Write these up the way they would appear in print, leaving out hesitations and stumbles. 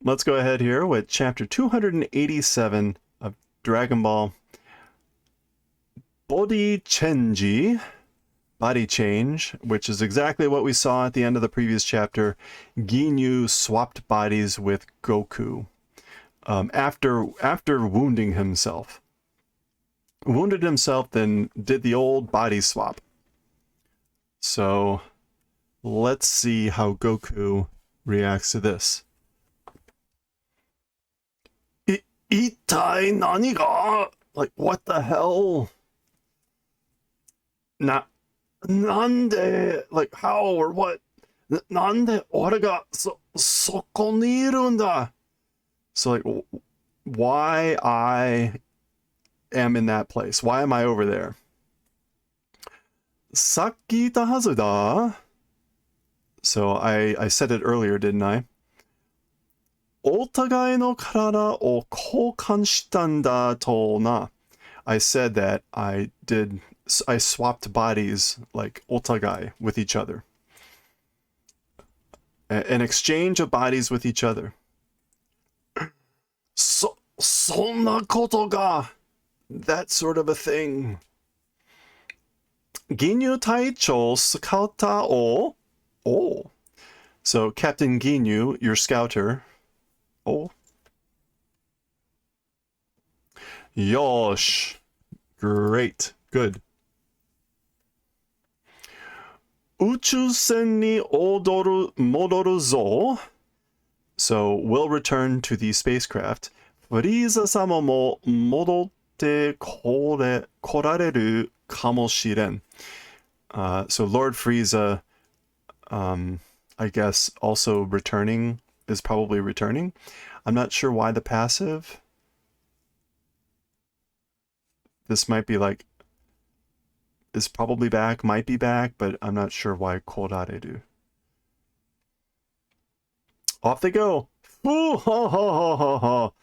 let's go ahead here with chapter 287 of Dragon Ball. Body Chenji, body change, which is exactly what we saw at the end of the previous chapter. Ginyu swapped bodies with Goku after wounding himself. Wounded himself, then did the old body swap. So let's see how Goku reacts to this. Itai nani ga? Like, what the hell? Nande? Like, how or what? Nande ore ga soko ni iru n da? So, like, why I am in that place? Why am I over there? Sakki ita hazu da? So I said it earlier, didn't I? お互いの体を交換したんだとな. I said that I swapped bodies like お互い with each other. An exchange of bodies with each other. そんなことが that sort of a thing. 銀乳隊長スカウターを Oh. So Captain Ginyu, your scouter. Oh. Yosh. Great. Good. 宇宙船に戻るぞ. So we'll return to the spacecraft. フリーザ様も戻ってこられるかもしれん. So Lord Frieza, I guess also returning is probably returning. I'm not sure why the passive. This might be like is probably back, might be back, but I'm not sure why korareru. Off they go. Kondo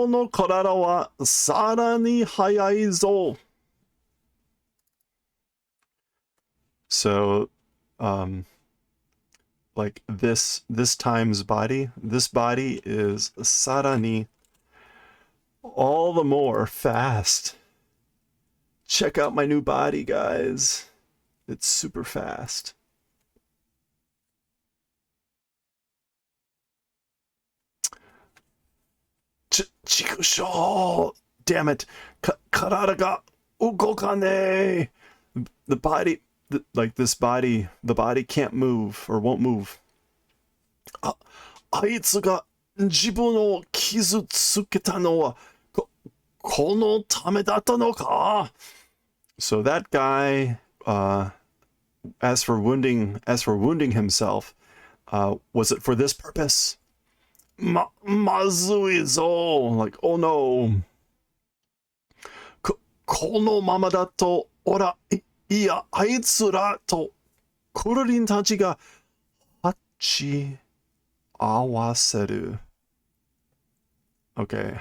no karara wa sarani hayai zo. So, like this time's body, this body is sarani, all the more fast. Check out my new body, guys. It's super fast. Chikusho! Damn it. Karada ga ukokane. The body, like this body, the body can't move or won't move. あいつが自分を傷つけたのはこのためだったのか? So that guy, as for wounding himself, was it for this purpose? Mazuizo, like, oh no. このままだと、いや、あいつらと、クルリンたちが、8合わせる. Okay.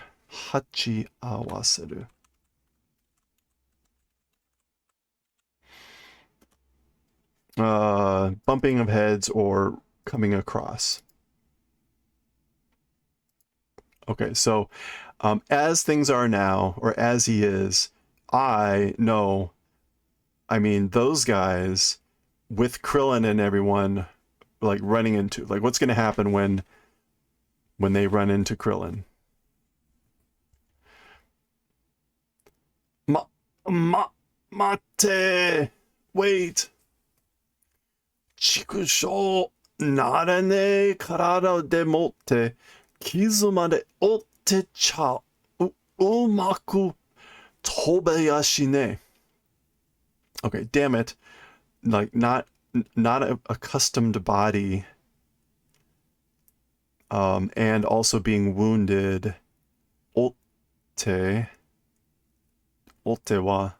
8合わせる. Bumping of heads or coming across. Okay, so as things are now, or as he is, I mean, those guys with Krillin and everyone like running into, like what's going to happen when they run into Krillin? Mate, wait. 畜生ならねえ体でもって傷まで負ってちゃうまく飛べやしねえ. Okay, damn it. Like not a accustomed body, and also being wounded. Otte wa.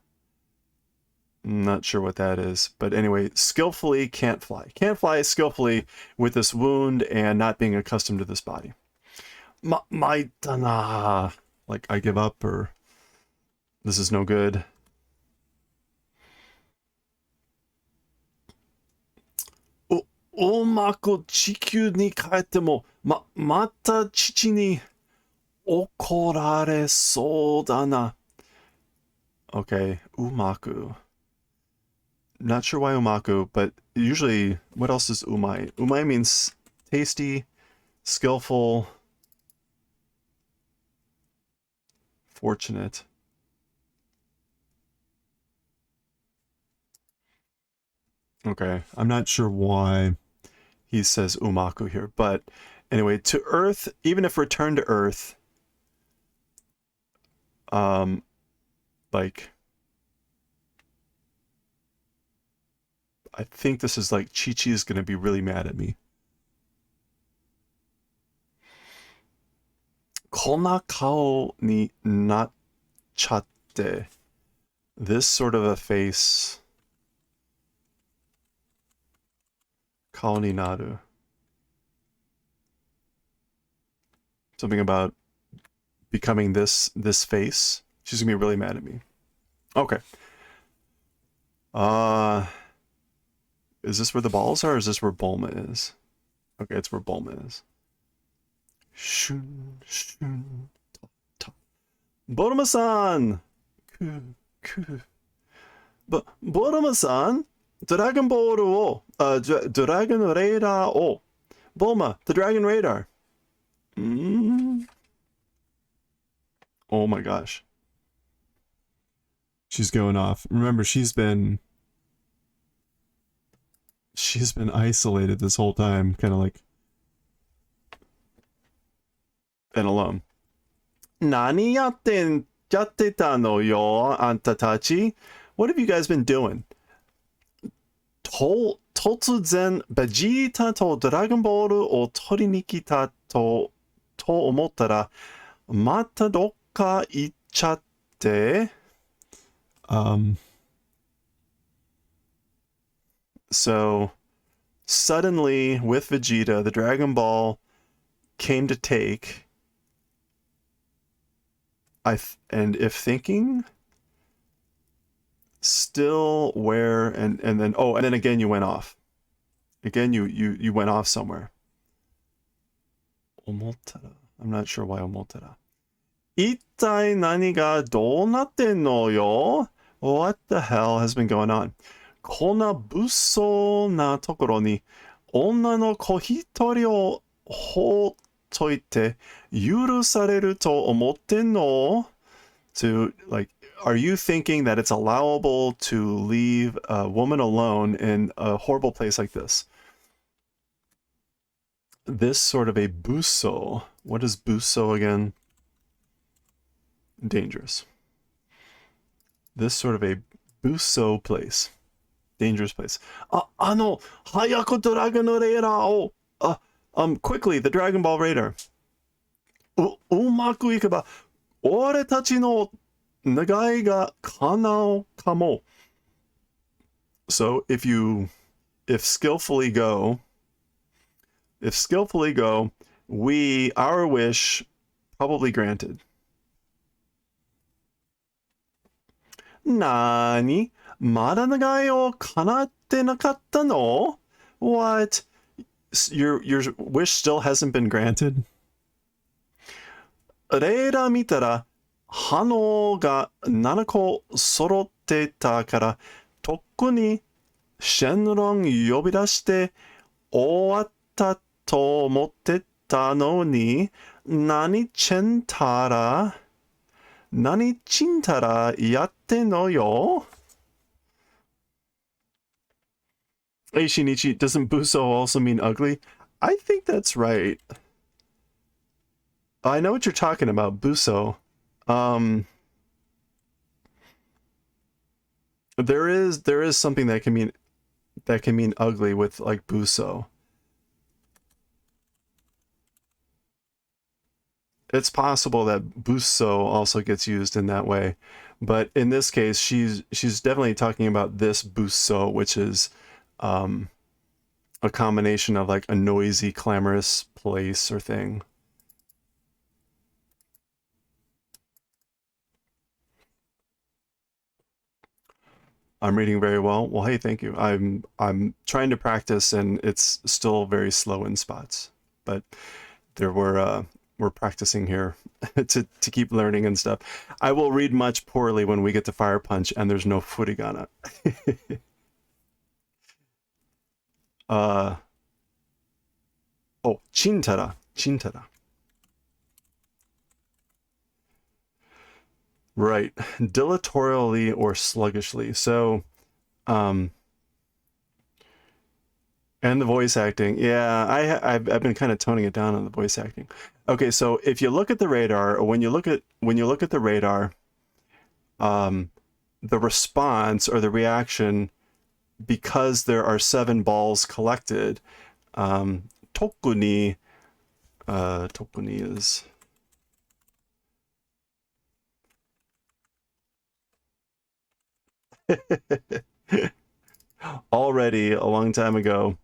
I'm not sure what that is, but anyway, skillfully can't fly. Can't fly skillfully with this wound and not being accustomed to this body. Maitana. Like I give up, or this is no good. うまく地球に帰っても、また父に怒られそうだな。Okay, umaku. Not sure why umaku, but usually, what else is umai? Umai means tasty, skillful, fortunate. Okay, I'm not sure why he says umaku here, but anyway, to Earth, even if return to Earth, like, I think this is like Chi-Chi is gonna be really mad at me. こんな顔になっちゃって this sort of a face 顔になる something about becoming this face. She's gonna be really mad at me. Okay. Is this where the balls are, or is this where Bulma is? Okay, it's where Bulma is. Shun, shun, ta, ta. Bulma-san! Bulma-san? Dragon Ball を、Dragon Radar を Bulma, the Dragon Radar. Oh my gosh. She's going off. Remember, she's been isolated this whole time, kind of like and alone. 何やってたのよ、あんたたち? What have you guys been doing? 突然、ベジータとドラゴンボールを取りに来たと思ったら、またどっか行っちゃって。So, suddenly, with Vegeta, the Dragon Ball came to take. And if thinking, still where, and then, oh, and then again you went off. Again, you went off somewhere. Omotara. I'm not sure why omotara. 一体何がどうなってんのよ? What the hell has been going on? こんな物騒なところに女の子一人を放っといて許されると思ってんの? To, like, are you thinking that it's allowable to leave a woman alone in a horrible place like this? This sort of a buso. What is buso again? Dangerous. This sort of a buso place. Dangerous place. 早くドラゴンのレーダーを、quickly, the Dragon Ball Radar. うまくいけば、俺たちの願いが叶うかも. So, if skillfully go, our wish probably granted. なーに? まだ願いを叶ってなかったの? What? Your wish still hasn't been granted? レーダー見たら、反応が7個揃ってたから、特にシェンロン呼び出して終わったと思ってたのに、何チンタラやってんのよ? Hey Shinichi, doesn't buso also mean ugly? I think that's right. I know what you're talking about, buso. There is something that can mean ugly with like buso. It's possible that buso also gets used in that way, but in this case, she's definitely talking about this buso, which is a combination of like a noisy, clamorous place or thing. I'm reading very well. Well, hey, thank you. I'm trying to practice, and it's still very slow in spots. But we're practicing here to keep learning and stuff. I will read much poorly when we get to Fire Punch, and there's no furigana. Oh, chintara, chintara. Right, dilatorially or sluggishly. So, and the voice acting. Yeah, I've been kind of toning it down on the voice acting. Okay, so if you look at the radar, or when you look at the radar, the response or the reaction, because there are 7 balls collected, tokuni, tokuni is already a long time ago.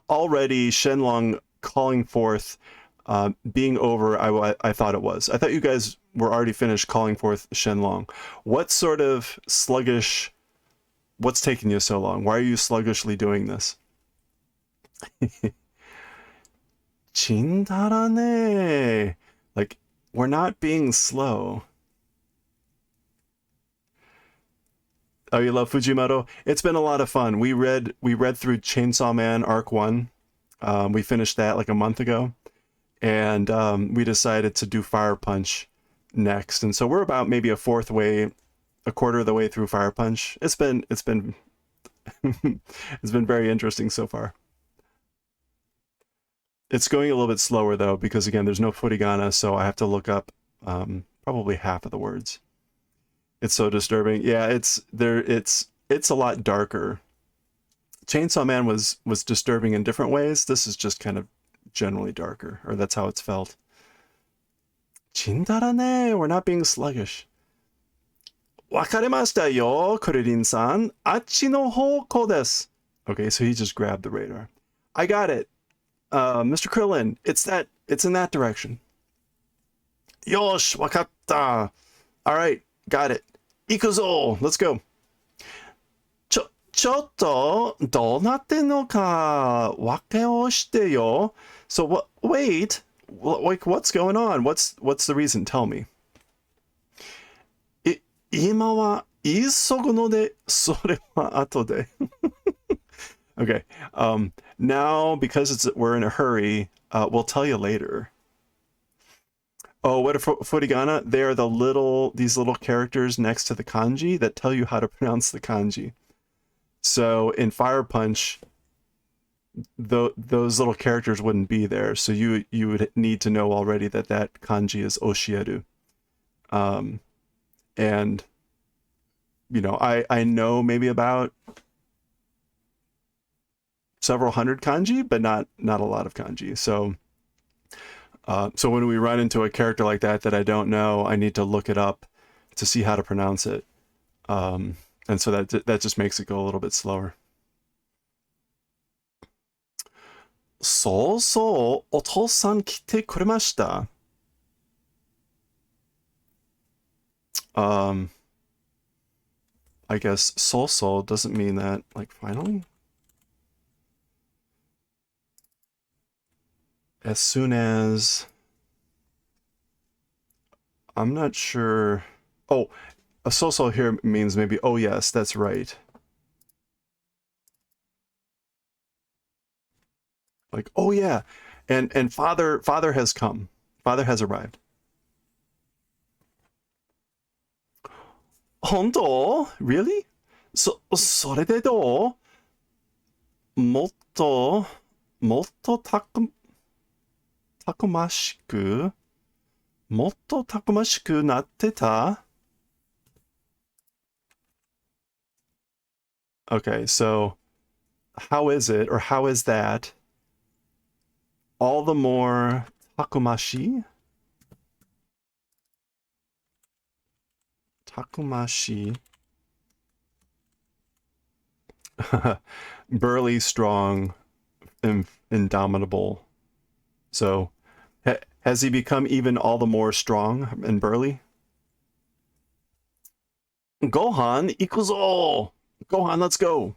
Already Shenlong calling forth, being over. I thought it was. I thought you guys were already finished calling forth Shenlong. What sort of sluggish? What's taking you so long? Why are you sluggishly doing this? Chintarane. Like, we're not being slow. Oh, you love Fujimoto? It's been a lot of fun. We read through Chainsaw Man Arc 1. We finished that like a month ago. And we decided to do Fire Punch next. And so we're about maybe a quarter of the way through Fire Punch. It's been it's been very interesting so far. It's going a little bit slower though, because again, there's no furigana, so I have to look up probably half of the words. It's so disturbing. Yeah, it's a lot darker. Chainsaw Man was disturbing in different ways. This is just kind of generally darker, or that's how it's felt. Chindarane, we're not being sluggish. Wakaremashita yo, Kuririn-san. Achi no hoko desu. Okay, so he just grabbed the radar. I got it. Mr. Krillin, it's in that direction. Yosh, wakatta. All right, got it. Ikuzo, let's go. ちょっとどうなってんのかわけをしてよ. So wait, like what's going on? What's the reason? Tell me. 今は急ぐのでそれは後で. Okay. Now because we're in a hurry, we'll tell you later. Oh, what a furigana? They are these little characters next to the kanji that tell you how to pronounce the kanji. So in Fire Punch, those little characters wouldn't be there. So you would need to know already that kanji is oshieru. And you know, I know maybe about several hundred kanji, but not a lot of kanji. So so when we run into a character like that I don't know, I need to look it up to see how to pronounce it. And so that just makes it go a little bit slower. So, otou-san kite kuremashita. I guess so doesn't mean that, like, finally? As soon as... I'm not sure... Oh, a so here means maybe, oh yes, that's right. Like, oh yeah, and father has come. Father has arrived. Honto? Really? それでどうもっとたくましくなってた Okay, so how is it, or how is that all the more takumashi? Takumashi. Burly, strong, indomitable. So, has he become even all the more strong and burly? Gohan ikuzo! Gohan, let's go!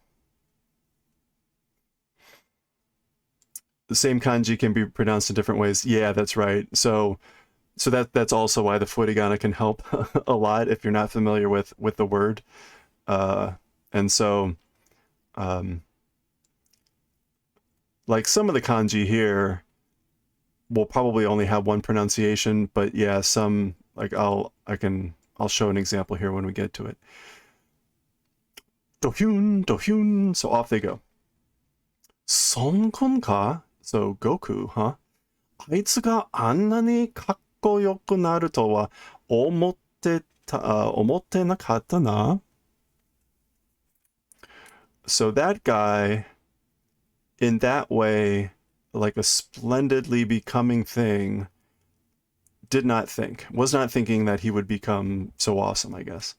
The same kanji can be pronounced in different ways. Yeah, that's right. So that's also why the furigana can help a lot if you're not familiar with the word. And so, like some of the kanji here will probably only have one pronunciation, but yeah, some like I'll show an example here when we get to it. Dohyun, dohyun. So off they go. Sonkon ka? So Goku, huh? あいつがあんなにかっこよくなるとは思ってなかったな. So that guy, in that way, like a splendidly becoming thing, was not thinking that he would become so awesome, I guess.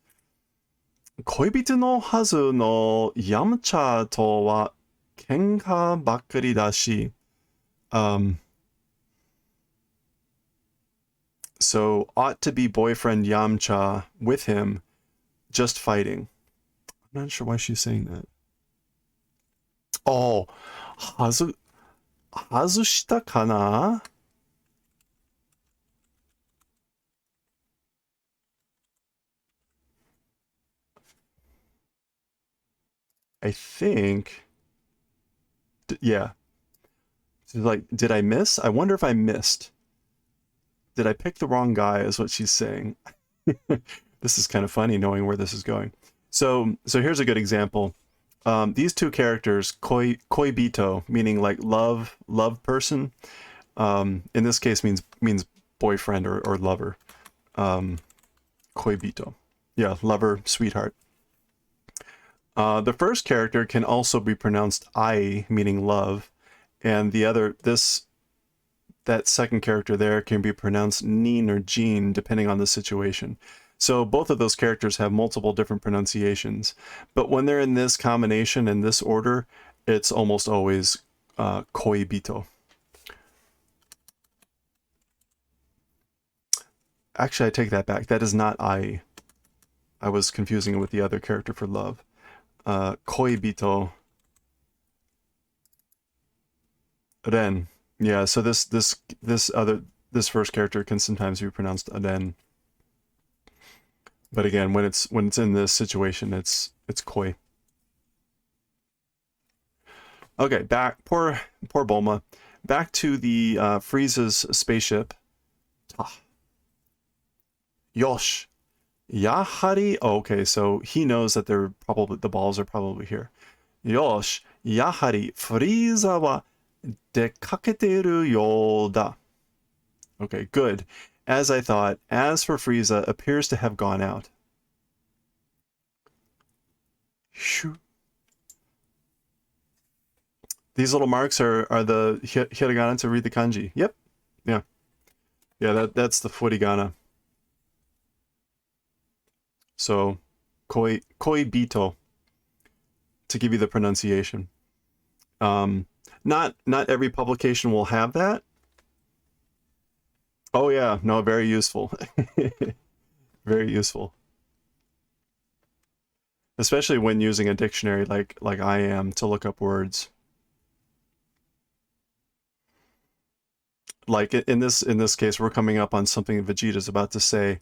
恋人のはずのヤムチャとは喧嘩ばっかりだし、so ought to be boyfriend Yamcha with him, just fighting. I'm not sure why she's saying that. Oh, 外したかな? I think, yeah. Like, did I miss? I wonder if I missed. Did I pick the wrong guy is what she's saying. This is kind of funny knowing where this is going. So here's a good example. These two characters, koibito, meaning like love person, in this case means boyfriend or lover. Koibito. Yeah, lover, sweetheart. The first character can also be pronounced ai, meaning love, and that second character there can be pronounced nin or jin, depending on the situation. So both of those characters have multiple different pronunciations, but when they're in this combination, in this order, it's almost always koibito. Actually, I take that back. That is not ai. I was confusing it with the other character for love. Koibito. Ren. Yeah, so this first character can sometimes be pronounced Ren. But again, when it's in this situation, it's koi. Okay, back. Poor Bulma. Back to the Frieza's spaceship. Yosh. Yahari. Oh, okay, so he knows that the balls are probably here. Yosh. Yahari. Frieza wa dekaketeru yoda. Okay, good. As I thought, as for Frieza, appears to have gone out. Shoo. These little marks are the hiragana to read the kanji. Yep. Yeah. Yeah, that's the furigana. So, koibito, to give you the pronunciation. Not every publication will have that. Oh yeah, no, very useful. Very useful. Especially when using a dictionary like I am to look up words. Like in this case, we're coming up on something Vegeta's about to say.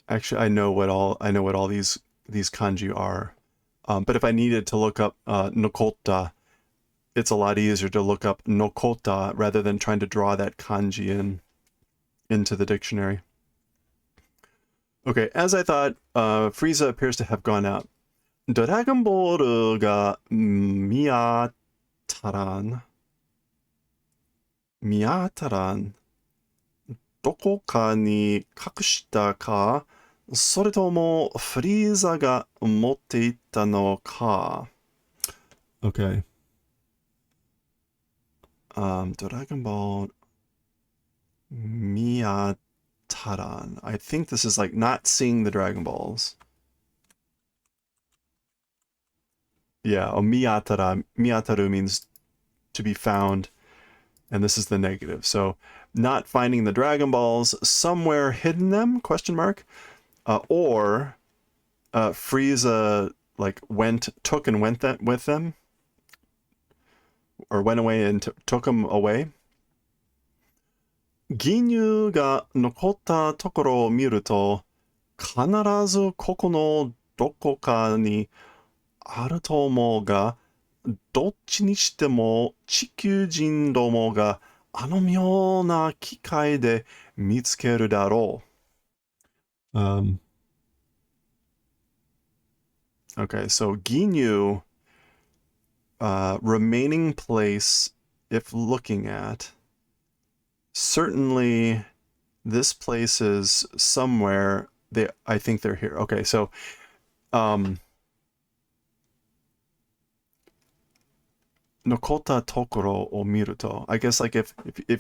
Actually, I know what all these kanji are. But if I needed to look up Nokota, it's a lot easier to look up Nokota rather than trying to draw that kanji into the dictionary. Okay, as I thought, Frieza appears to have gone out. Dragon Ball ga miyataran. Miyataran. Doko ka ni kakushita ka, それともフリーザが持っていったのか? Okay. Dragon Ball Miyataran. I think this is like not seeing the Dragon Balls. Yeah, miyatara. Miyataru means to be found, and this is the negative. So not finding the Dragon Balls, somewhere hidden them, question mark. Or Frieza like took and went that with them, or went away and took them away. 銀乳が残ったところを見ると、必ずここのどこかにあると思うが、どっちにしても地球人どもがあの妙な機械で見つけるだろう。Okay, so Ginyu, remaining place, if looking at, certainly this place is somewhere. I think they're here. Okay, so, Nokota Tokoro o Miruto. I guess like if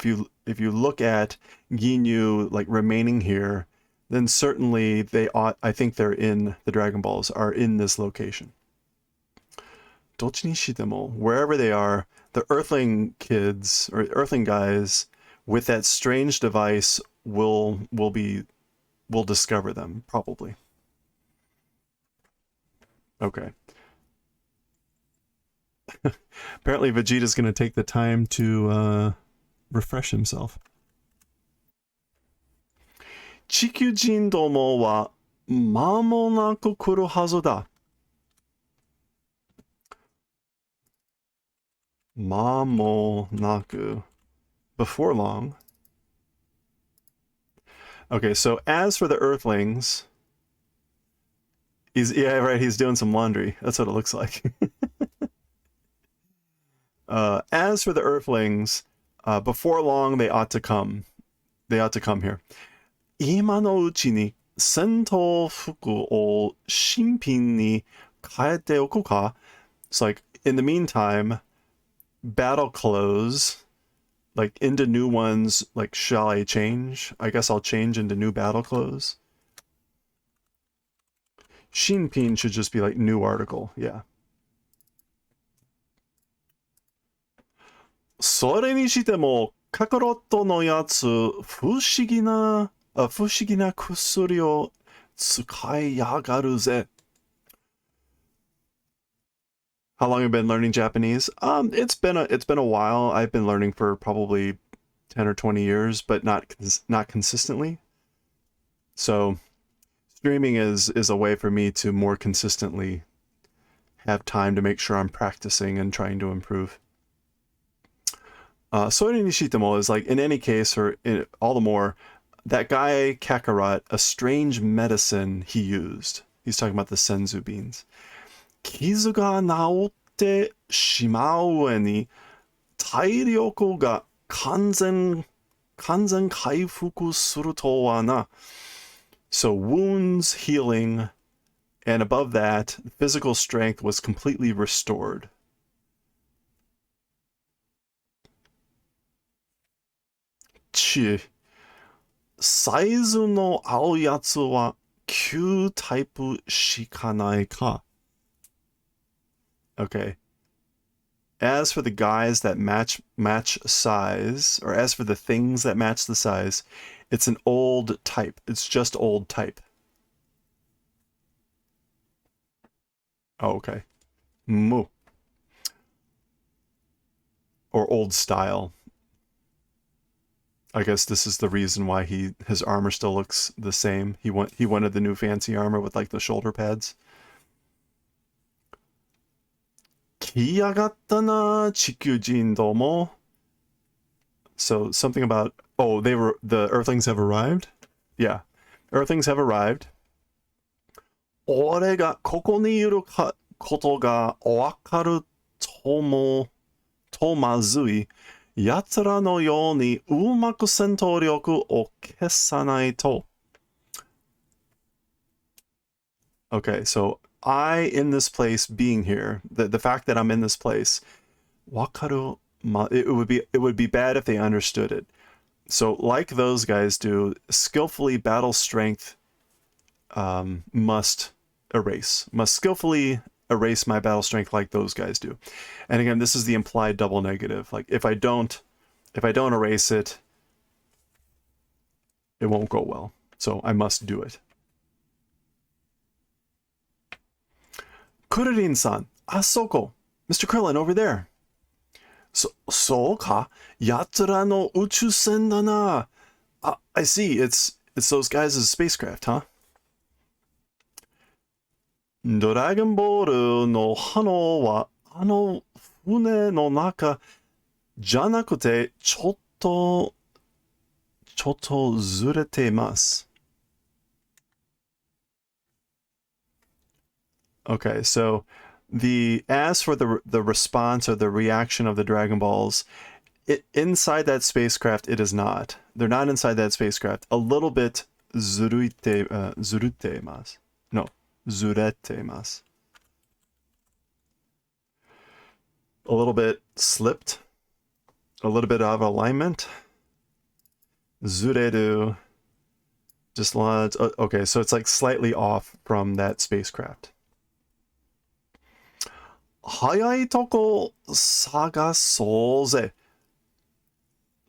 you look at Ginyu like remaining here, then certainly I think they're in the Dragon Balls are in this location. Dochi Shitemo, wherever they are, the Earthling kids or Earthling guys with that strange device will discover them probably. Okay. Apparently Vegeta's going to take the time to refresh himself. 地球人どもは間もなく来るはずだ。間もなく. Before long. Okay, so as for the Earthlings, he's doing some laundry. That's what it looks like. As for the Earthlings, before long they ought to come. They ought to come here. 今のうちに戦闘服を新品に変えておくか? It's like, in the meantime, battle clothes, like into new ones, like shall I change? I guess I'll change into new battle clothes. Shinpin should just be like new article, yeah. それにしても、カカロットのやつ、不思議な薬を使いやがるぜ。How long have you been learning Japanese? It's been a while. I've been learning for probably 10 or 20 years, but not consistently. So streaming is a way for me to more consistently have time to make sure I'm practicing and trying to improve. Soren Nishitamo is like, in any case, or all the more, that guy Kakarot, a strange medicine he used. He's talking about the senzu beans. 傷が治ってしまう上に体力が完全回復するとはな. So wounds healing, and above that, physical strength was completely restored. サイズの合うやつは9タイプしかないか. Okay. As for the guys that match size, or as for the things that match the size, it's an old type. It's just old type. Oh, okay. Mu. Or old style. I guess this is the reason why his armor still looks the same. He wanted the new fancy armor with like the shoulder pads. 来やがったな、地球人ども. So something about the Earthlings have arrived? Yeah. Earthlings have arrived. 俺がここにいることがわかるとまずい。奴らのようにうまく戦闘力を消さないと. Okay, so I in this place being here, the fact that I'm in this place, wakaru, it would be bad if they understood it. So like those guys do, skillfully battle strength must skillfully erase my battle strength like those guys do. And again, this is the implied double negative. Like if I don't erase it, it won't go well. So I must do it. Kuririn-san. Asoko. Mr. Krillin, over there. So ka? Yatra no uchusen da na. I see. It's those guys' spacecraft, huh? Dragon Ball no Hano wa ano fune no naka janakute chotto zurete masu. Okay, so as for the response or the reaction of the Dragon Balls, inside that spacecraft it is not. They're not inside that spacecraft. A little bit zurete mas. No, zurete mas. A little bit slipped. A little bit out of alignment. Zureru. Just lots. Okay, so it's like slightly off from that spacecraft. Hayai toko sagasouze.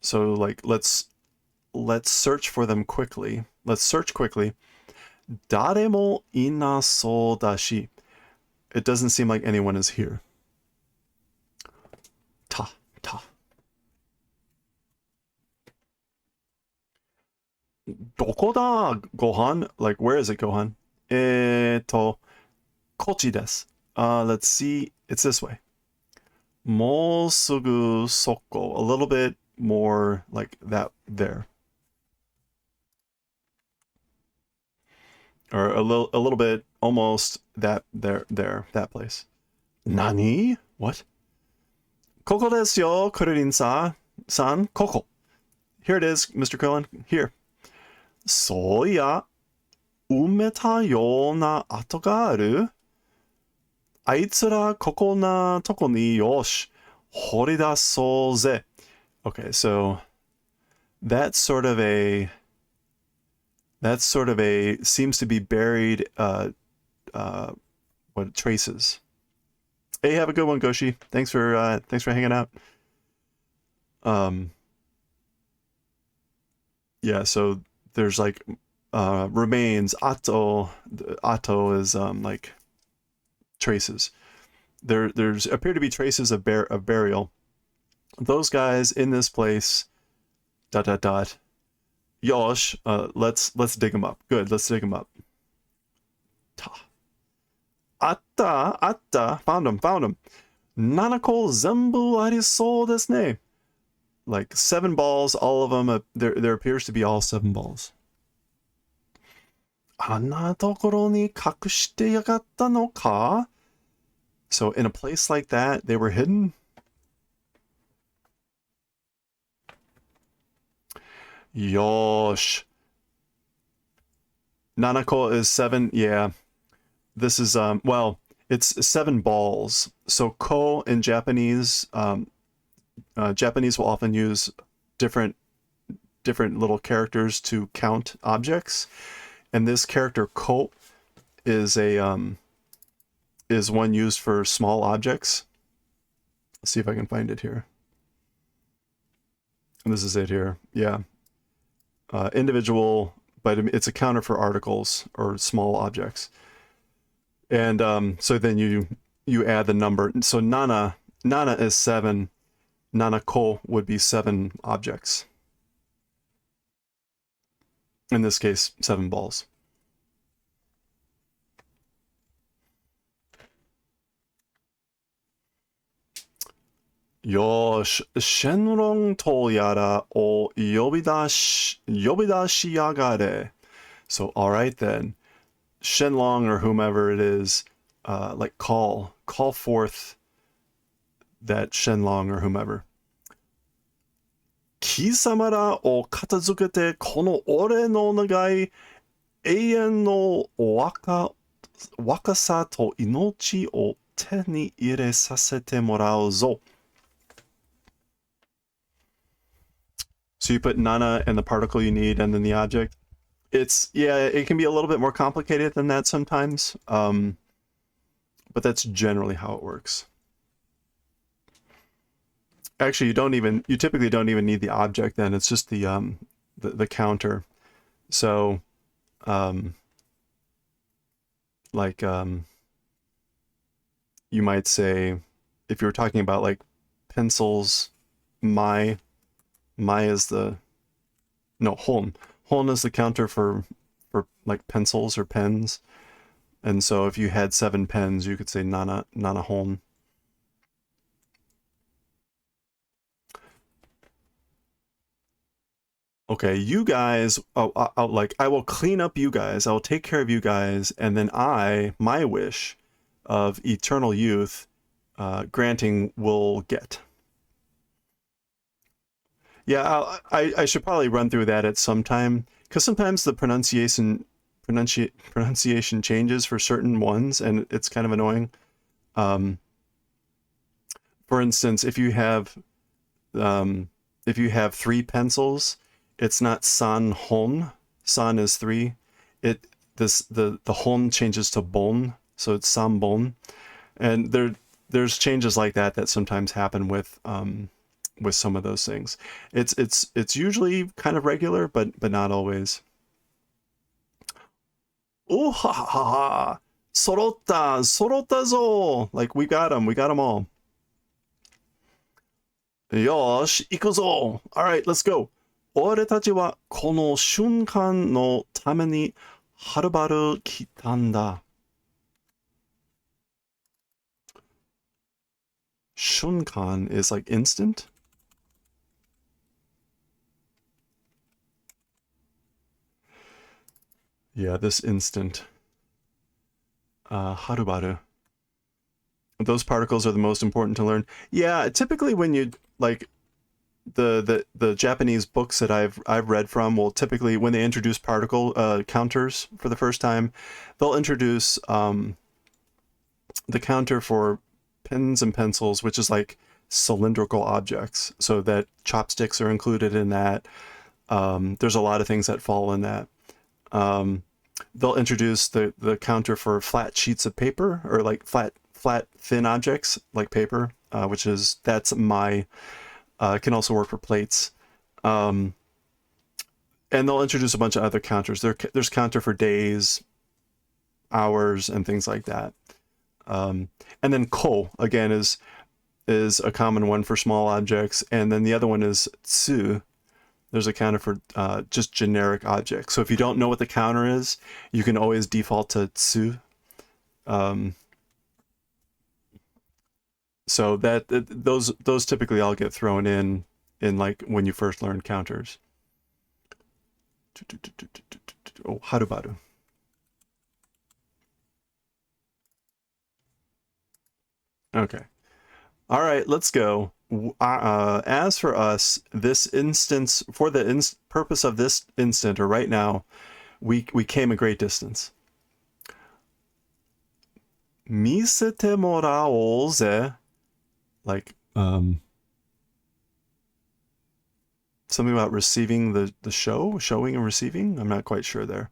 So like let's search for them quickly. Let's search quickly. Dare mo inasou dashi. It doesn't seem like anyone is here. Ta. Doko da, Gohan? Like, where is it, Gohan? Kochi desu. Let's see. It's this way. Mo sugu soko. A little bit more like that there. Or a little bit almost that there, that place. Nani? What? Koko desu yo, Kuririn-san. Koko. Here it is, Mr. Krillin. Here. Soya, umeta yo na ato ga aru? Aitsura koko na toko ni yoshi, horidasouze. Okay, so that's sort of a seems to be buried what traces. Hey, have a good one, Goshi. Thanks for hanging out. Yeah, so there's like remains. Atto is like traces. There's appear to be traces of burial. Those guys in this place. ... Yosh, let's dig them up. Good, let's dig them up. Ta. Atta, found him. Nanako zenbu arisou desu ne. Like 7 balls, all of them. There appears to be all 7 balls. Anna tokoro ni kakushite yagatta no ka? So in a place like that, they were hidden. Yosh. Nanako is 7. Yeah. This is well, it's 7 balls. So ko in Japanese, Japanese will often use different little characters to count objects, and this character ko is one used for small objects. Let's see if I can find it here. And this is it here. Yeah. Individual, but it's a counter for articles or small objects. And so then you add the number. So nana is 7. Nanako would be 7 objects. In this case, 7 balls. Yosh, Shenron to yara o yobidashiyagare. So, all right then. Shenlong or whomever it is, like call forth that Shenlong or whomever. Kisamara o katazukete kono ore no nagai eien no wakasa to inochi o te ni ire sasete morau zo. So you put nana and the particle you need and then the object. It can be a little bit more complicated than that sometimes, but that's generally how it works. Actually, you typically don't even need the object then. It's just the counter. So, you might say, if you were talking about like pencils, mai is the no hon. Hon is the counter for like pencils or pens. And so if you had 7 pens, you could say nana hon. Okay, you guys, I will clean up you guys. I will take care of you guys, and then my wish of eternal youth, granting will get. Yeah, I should probably run through that at some time, because sometimes the pronunciation changes for certain ones, and it's kind of annoying. For instance, if you have 3 pencils, it's not san hon. San is 3. The hon changes to bon, so it's san bon, and there's changes like that sometimes happen with some of those things. It's usually kind of regular, but not always. Oh ha ha ha! Sorotta zo! Like we got them all. Yosh, 行くぞ! Alright, let's go. 俺たちはこの瞬間のためにはるばる来たんだ。Shunkan is like instant. Yeah, this instant. Harubaru. Those particles are the most important to learn. Yeah, typically when you like the Japanese books that I've read from will typically, when they introduce particle counters for the first time, they'll introduce the counter for pens and pencils, which is like cylindrical objects, so that chopsticks are included in that. There's a lot of things that fall in that. They'll introduce the counter for flat sheets of paper, or like flat thin objects like paper, that's my can also work for plates. And they'll introduce a bunch of other counters. There's counter for days, hours, and things like that. And then ko, again, is a common one for small objects. And then the other one is tsu. There's a counter for just generic objects. So if you don't know what the counter is, you can always default to tsu. So those typically all get thrown in like when you first learn counters. Oh, harubaru. Okay. All right, let's go. As for us, this instance, for the purpose of this instant, or right now, we came a great distance. 見せてもらおうぜ. Like something about receiving the showing and receiving. I'm not quite sure there.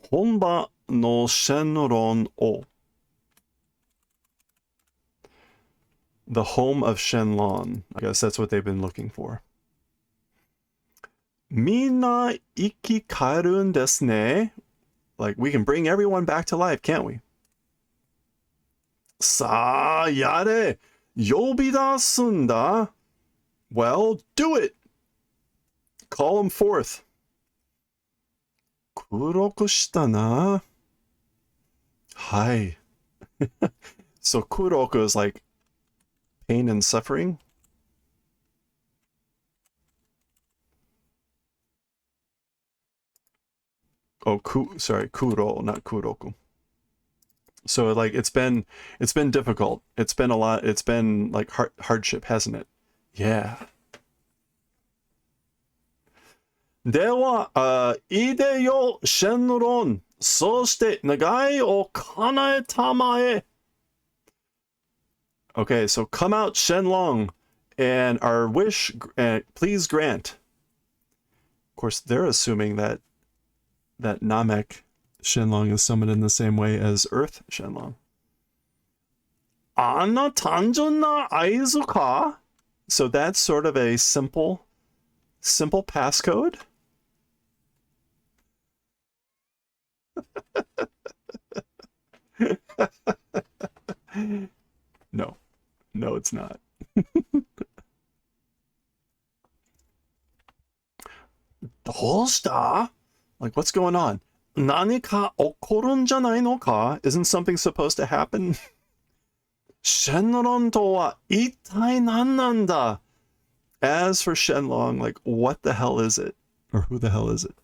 本場のShenron o. The home of Shenlong. I guess that's what they've been looking for. みんな生き返るんですね. Like, we can bring everyone back to life, can't we? さあ、やれ! 呼び出すんだ. Well, do it! Call him forth. 黒くしたな. Hi. So kuroku is like pain and suffering. Oh, kuro, not kuroku. So like it's been difficult. It's been a lot. It's been like hardship, hasn't it? Yeah. では、いでよ、シェンロン。そして願いを叶えたまえ。Okay, so come out Shenlong, and our wish, please grant. Of course, they're assuming that Namek Shenlong is summoned in the same way as Earth Shenlong. Anna tanjun aizu ka? So that's sort of a simple passcode. No, it's not. Dosta? Like, what's going on? Nani ka okorun janai no ka? Isn't something supposed to happen? Shenron to wa ittai nan nan da? As for Shenlong, like, what the hell is it? Or who the hell is it?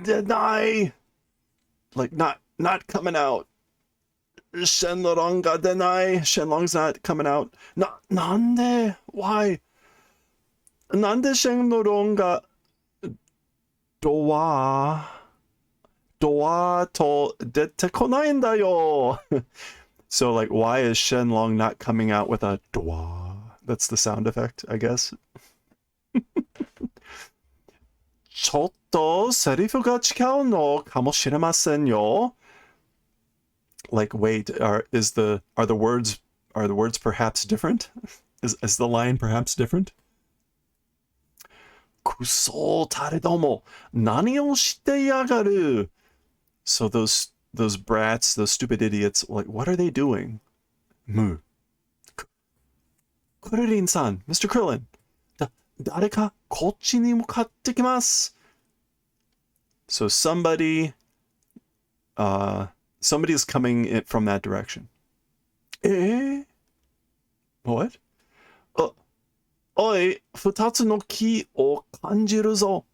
Deny! Like, not coming out. Shenlong ga deny. Shenlong's not coming out. Nande? Why? Nande Shenlong ga dowa to dete konai n da yo? So, like, why is Shenlong not coming out with a dowa? That's the sound effect, I guess. ちょっとセリフが違うのかもしれませんよ. Like, wait, are the words perhaps different? Is the line perhaps different? くそ誰ども何をしてやがる? So those brats, those stupid idiots, like, what are they doing? Moo. Krillin-san, Mr. Krillin. 誰かこっちに向かってきます. So somebody is coming in from that direction. What? おい、二つの気を感じるぞ.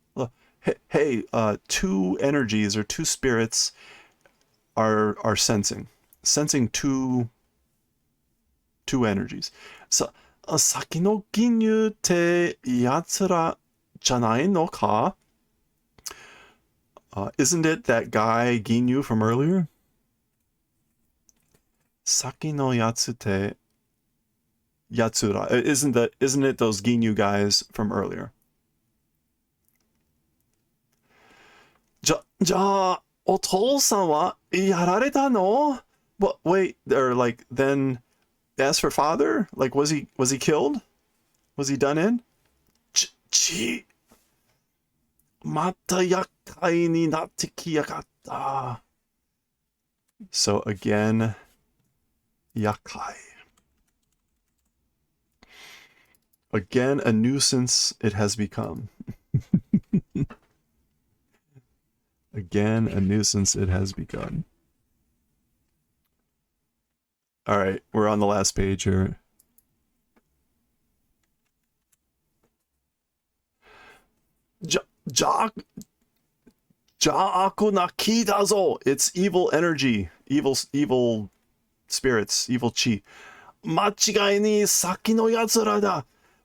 Hey, two energies or two spirits are sensing two energies. 先の銀融ってやつらじゃないのか? Isn't it that guy Ginyu from earlier? 先のやつってやつら. Isn't it those Ginyu guys from earlier? じゃあお父さんはやられたの? But wait, or like then as for father, like was he killed? Was he done in? また厄介になってきやがった. So again, 厄介. Again, a nuisance it has become. Again, a nuisance it has begun. All right, we're on the last page here. It's evil energy, evil spirits, evil chi.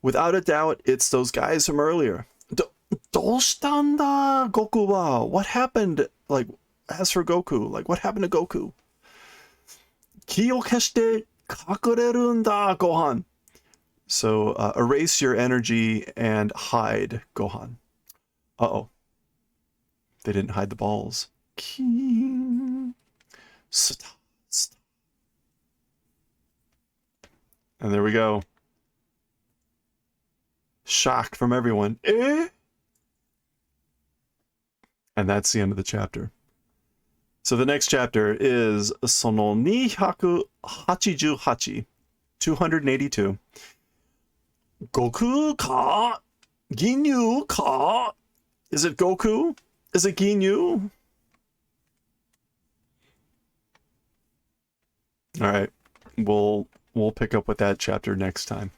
Without a doubt, it's those guys from earlier. どうしたんだ, Goku wa? What happened? Like, as for Goku, like, what happened to Goku? 気を消して隠れるんだ, Gohan. So, erase your energy and hide, Gohan. Uh-oh. They didn't hide the balls. And there we go. Shock from everyone. Eh? And that's the end of the chapter. So the next chapter is Sono 288, 282. Goku ka? Ginyu ka? Is it Goku? Is it Ginyu? All right, we'll pick up with that chapter next time.